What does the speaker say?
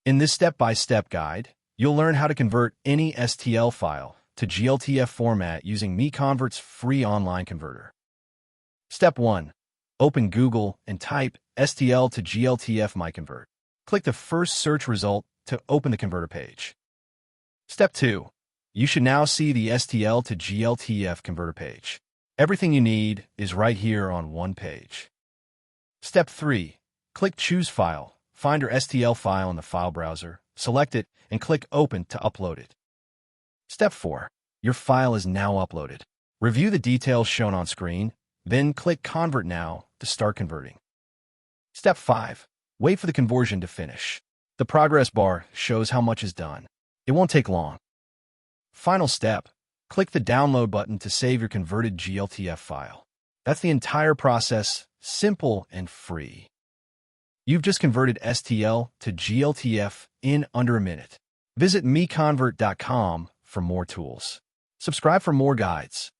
In this step-by-step guide, you'll learn how to convert any STL file to GLTF format using MiConvert's free online converter. Step 1. Open Google and type STL to GLTF MiConvert. Click the first search result to open the converter page. Step 2. You should now see the STL to GLTF converter page. Everything you need is right here on one page. Step 3. Click Choose File. Find your STL file in the file browser, select it, and click Open to upload it. Step 4. Your file is now uploaded. Review the details shown on screen, then click Convert Now to start converting. Step 5. Wait for the conversion to finish. The progress bar shows how much is done. It won't take long. Final step. Click the Download button to save your converted GLTF file. That's the entire process, simple and free. You've just converted STL to GLTF in under a minute. Visit MiConvert.com for more tools. Subscribe for more guides.